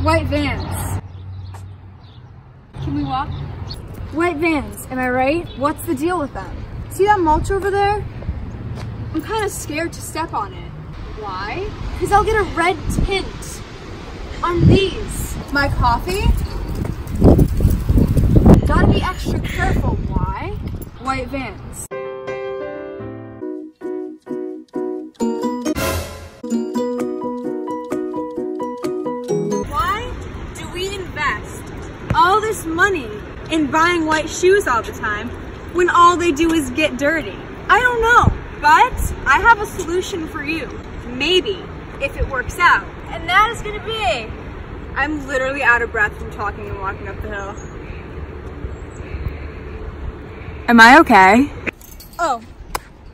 White Vans. Can we walk? White Vans, am I right? What's the deal with them? See that mulch over there? I'm kind of scared to step on it. Why? Because I'll get a red tint on these. My coffee? Gotta be extra careful. Why? White Vans. Why do we invest all this money in buying white shoes all the time when all they do is get dirty? I don't know, but I have a solution for you. Maybe, if it works out. And that is gonna be, I'm literally out of breath from talking and walking up the hill. Am I okay? Oh,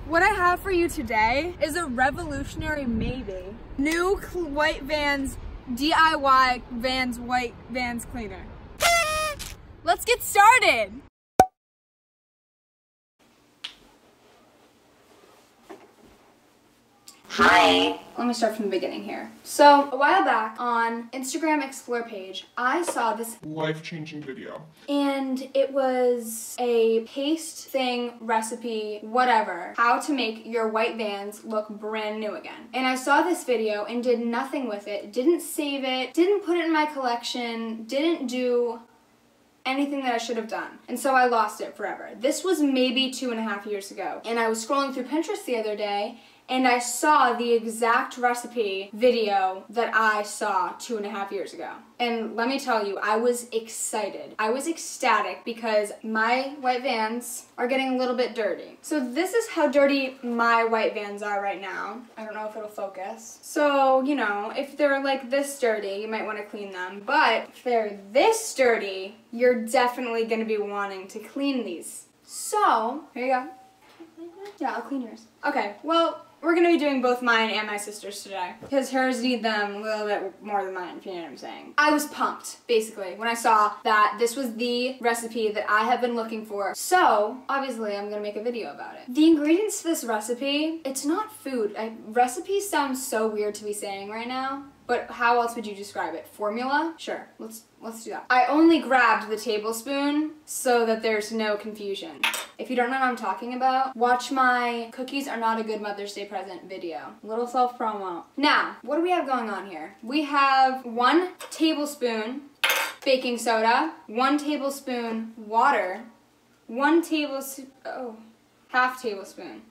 what I have for you today is a revolutionary maybe. New White Vans, DIY Vans White Vans cleaner. Let's get started. Hi. Let me start from the beginning here. So, a while back on Instagram Explore page, I saw this life-changing video. and it was a paste thing, recipe, whatever, how to make your white Vans look brand new again. And I saw this video and did nothing with it, didn't save it, didn't put it in my collection, didn't do anything that I should have done. And so I lost it forever. This was maybe 2.5 years ago. And I was scrolling through Pinterest the other day and I saw the exact recipe video that I saw 2.5 years ago. And let me tell you, I was excited. I was ecstatic because my white Vans are getting a little bit dirty. So this is how dirty my white Vans are right now. I don't know if it'll focus. So, you know, if they're like this dirty, you might want to clean them. But if they're this dirty, you're definitely going to be wanting to clean these. So, here you go. Yeah, I'll clean yours. Okay, well, we're going to be doing both mine and my sister's today because hers need them a little bit more than mine, if you know what I'm saying. I was pumped, basically, when I saw that this was the recipe that I have been looking for. So, obviously, I'm going to make a video about it. The ingredients to this recipe, it's not food. Recipes sound so weird to be saying right now, but how else would you describe it? Formula? Sure, let's do that. I only grabbed the tablespoon so that there's no confusion. If you don't know what I'm talking about, watch my Cookies Are Not a Good Mother's Day Present video. Little self-promo. Now, what do we have going on here? We have 1 tablespoon baking soda, 1 tablespoon water, 1 tablespoon, half tablespoon.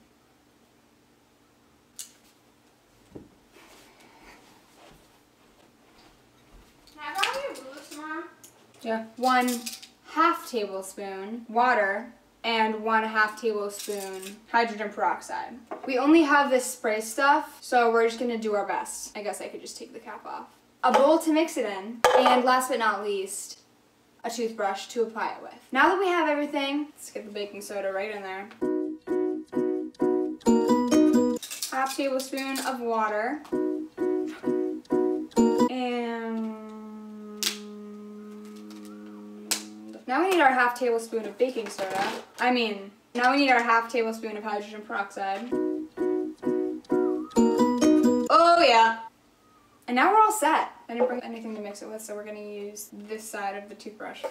Can I borrow your boots tomorrow? Yeah. 1/2 tablespoon water and 1/2 tablespoon hydrogen peroxide. We only have this spray stuff, so we're just gonna do our best. I guess I could just take the cap off. A bowl to mix it in, and last but not least, a toothbrush to apply it with. Now that we have everything, let's get the baking soda right in there. 1/2 tablespoon of water. And now we need our 1/2 tablespoon of baking soda. Now we need our 1/2 tablespoon of hydrogen peroxide. Oh yeah. And now we're all set. I didn't bring anything to mix it with, so we're gonna use this side of the toothbrush.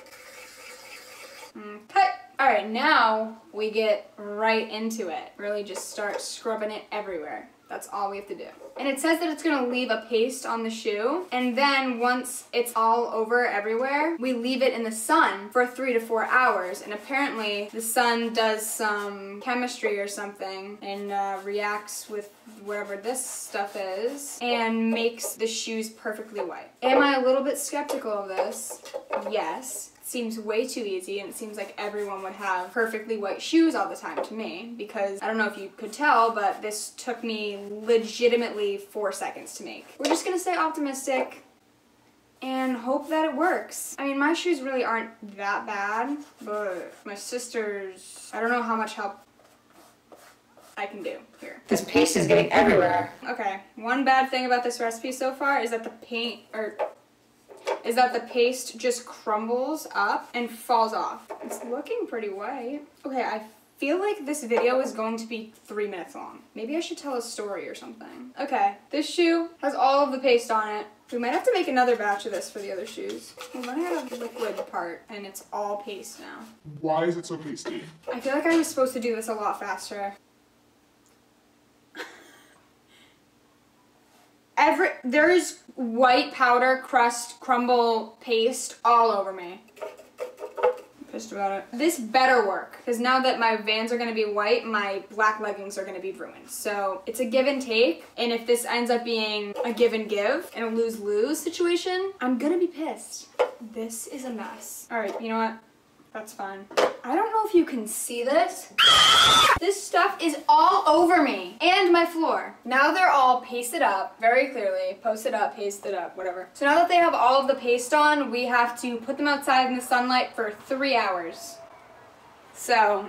Okay. Alright, now we get right into it. Really just start scrubbing it everywhere. That's all we have to do. And it says that it's gonna leave a paste on the shoe, and then once it's all over everywhere, we leave it in the sun for 3 to 4 hours, and apparently the sun does some chemistry or something and reacts with whatever this stuff is and makes the shoes perfectly white. Am I a little bit skeptical of this? Yes. Seems way too easy, and it seems like everyone would have perfectly white shoes all the time to me, because I don't know if you could tell, but this took me legitimately 4 seconds to make. We're just gonna stay optimistic and hope that it works. I mean, my shoes really aren't that bad, but my sister's, I don't know how much help I can do here. This paste is getting everywhere. Okay, one bad thing about this recipe so far is that the paste just crumbles up and falls off. It's looking pretty white. Okay, I feel like this video is going to be 3 minutes long. Maybe I should tell a story or something. Okay, this shoe has all of the paste on it. We might have to make another batch of this for the other shoes. We're running out of the liquid part, and it's all paste now. Why is it so pasty? I feel like I was supposed to do this a lot faster. There is white powder, crust, crumble, paste all over me. I'm pissed about it. This better work, because now that my Vans are gonna be white, my black leggings are gonna be ruined. So it's a give and take, and if this ends up being a give and give and a lose-lose situation, I'm gonna be pissed. This is a mess. All right, you know what? That's fine. I don't know if you can see this. This stuff is all over me and my floor. Now they're all pasted up very clearly. Posted up, pasted up, whatever. So now that they have all of the paste on, we have to put them outside in the sunlight for 3 hours. So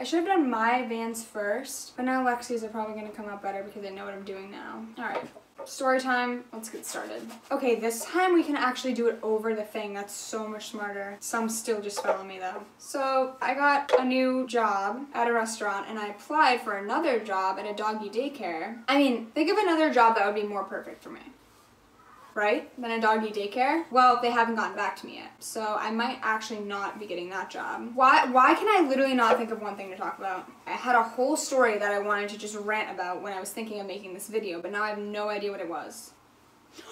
I should have done my Vans first, but now Lexi's are probably gonna come out better because I know what I'm doing now. All right. Story time, let's get started. Okay, this time we can actually do it over the thing. That's so much smarter. Some still just fell on me though. So I got a new job at a restaurant and I applied for another job at a doggy daycare. I mean, think of another job that would be more perfect for me. Right? Than a doggy daycare? Well, they haven't gotten back to me yet. So I might actually not be getting that job. Why can I literally not think of one thing to talk about? I had a whole story that I wanted to just rant about when I was thinking of making this video, but now I have no idea what it was.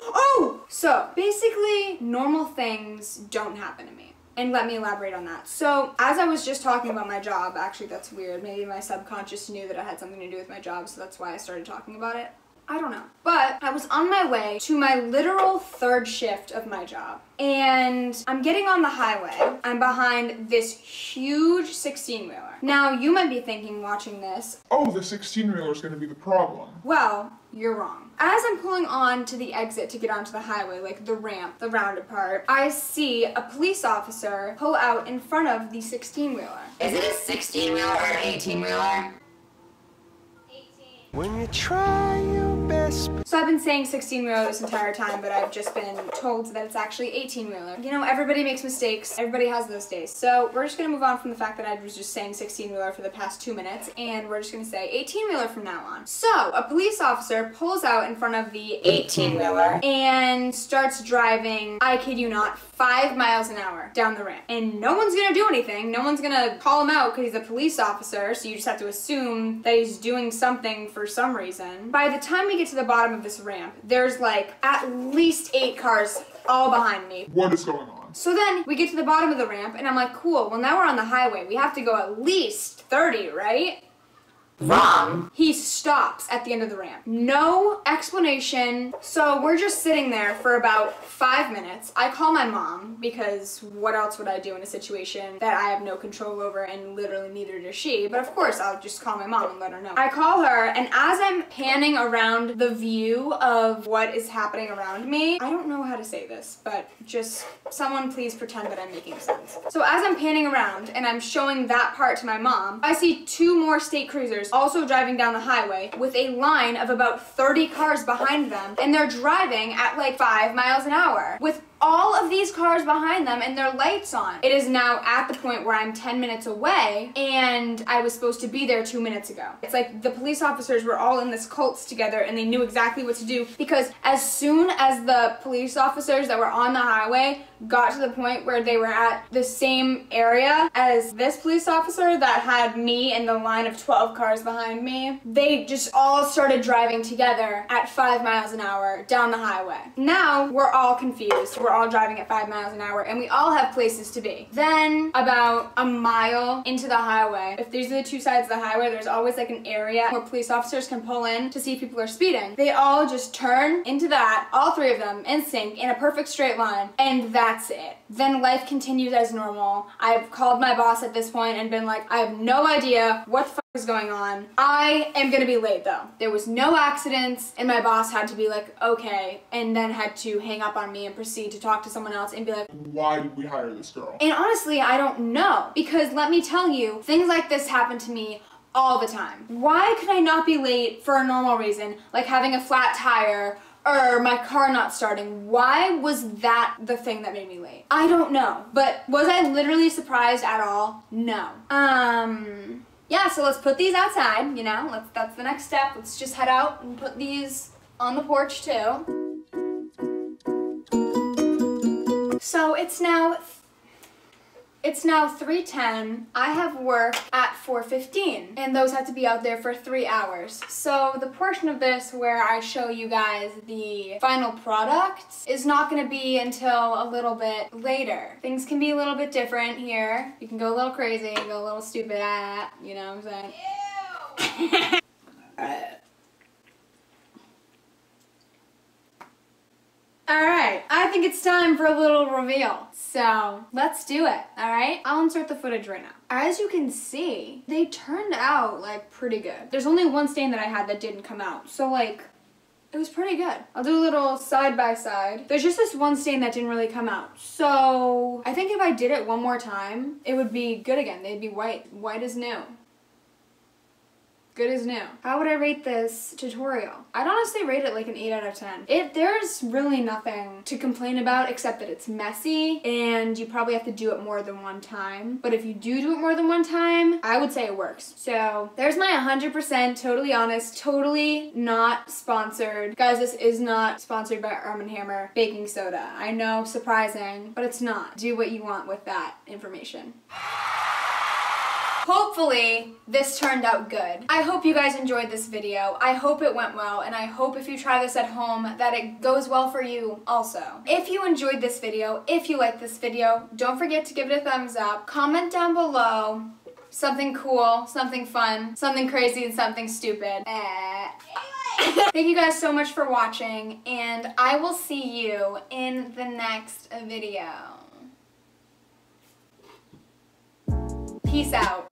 Oh! So, basically, normal things don't happen to me. And let me elaborate on that. So, as I was just talking about my job, actually that's weird. Maybe my subconscious knew that it had something to do with my job, so that's why I started talking about it. I don't know. But I was on my way to my literal 3rd shift of my job. And I'm getting on the highway. I'm behind this huge 16-wheeler. Now, you might be thinking, watching this, Oh, the 16-wheeler is going to be the problem. well, you're wrong. As I'm pulling on to the exit to get onto the highway, like the ramp, the rounded part, I see a police officer pull out in front of the 16-wheeler. Is it a 16-wheeler or an 18-wheeler? When you try your best. So I've been saying 16-wheeler this entire time, but I've just been told that it's actually 18-wheeler. You know, everybody makes mistakes. Everybody has those days. So we're just gonna move on from the fact that I was just saying 16-wheeler for the past 2 minutes, and we're just gonna say 18-wheeler from now on. So a police officer pulls out in front of the 18-wheeler and starts driving, I kid you not, 5 miles an hour down the ramp. And no one's gonna do anything. No one's gonna call him out because he's a police officer, so you just have to assume that he's doing something for some reason. By the time we get to the bottom of this ramp, there's like at least 8 cars all behind me. What is going on? So then we get to the bottom of the ramp and I'm like, cool, well now we're on the highway. We have to go at least 30, right? Wrong. He stops at the end of the ramp. No explanation. So we're just sitting there for about 5 minutes. I call my mom because what else would I do in a situation that I have no control over, and literally neither does she. But of course I'll just call my mom and let her know. I call her, and as I'm panning around the view of what is happening around me, I don't know how to say this, but just someone please pretend that I'm making sense. So as I'm panning around and I'm showing that part to my mom, I see 2 more state cruisers also driving down the highway with a line of about 30 cars behind them, and they're driving at like 5 miles an hour with all of these cars behind them and their lights on. It is now at the point where I'm 10 minutes away and I was supposed to be there 2 minutes ago. It's like the police officers were all in this cult together and they knew exactly what to do, because as soon as the police officers that were on the highway got to the point where they were at the same area as this police officer that had me and the line of 12 cars behind me, they just all started driving together at 5 miles an hour down the highway. Now we're all confused. We're all driving at 5 miles an hour and we all have places to be. Then about a mile into the highway, if these are the 2 sides of the highway, there's always like an area where police officers can pull in to see if people are speeding. They all just turn into that, all 3 of them, in sync, in a perfect straight line, and that's it. Then life continues as normal. I've called my boss at this point and been like, I have no idea what the fuck is going on. I am gonna be late though. There was no accidents, and my boss had to be like, okay, and then had to hang up on me and proceed to talk to someone else and be like, Why did we hire this girl? and honestly, I don't know, because let me tell you, things like this happen to me all the time. Why could I not be late for a normal reason, like having a flat tire or my car not starting. Why was that the thing that made me late? I don't know. But was I literally surprised at all? No. Yeah, so let's put these outside, you know, that's the next step. Let's just head out and put these on the porch too. So it's now 3:10. I have work at 4:15, and those have to be out there for 3 hours. So the portion of this where I show you guys the final product is not gonna be until a little bit later. Things can be a little bit different here. You can go a little crazy, go a little stupid, you know what I'm saying? Ew! Alright, I think it's time for a little reveal. So, let's do it, alright? I'll insert the footage right now. As you can see, they turned out, like, pretty good. There's only one stain that I had that didn't come out. So, like, it was pretty good. I'll do a little side by side. There's just this one stain that didn't really come out. So, I think if I did it one more time, it would be good again. They'd be white. White as new. Good as new. How would I rate this tutorial? I'd honestly rate it like an 8 out of 10. There's really nothing to complain about except that it's messy and you probably have to do it more than one time. But if you do it more than one time, I would say it works. So there's my 100% totally honest, totally not sponsored. Guys, this is not sponsored by Arm & Hammer baking soda. I know, surprising, but it's not. Do what you want with that information. Hopefully, this turned out good. I hope you guys enjoyed this video. I hope it went well, and I hope if you try this at home that it goes well for you also. If you enjoyed this video, if you liked this video, don't forget to give it a thumbs up. Comment down below something cool, something fun, something crazy, and something stupid. Thank you guys so much for watching, and I will see you in the next video. Peace out.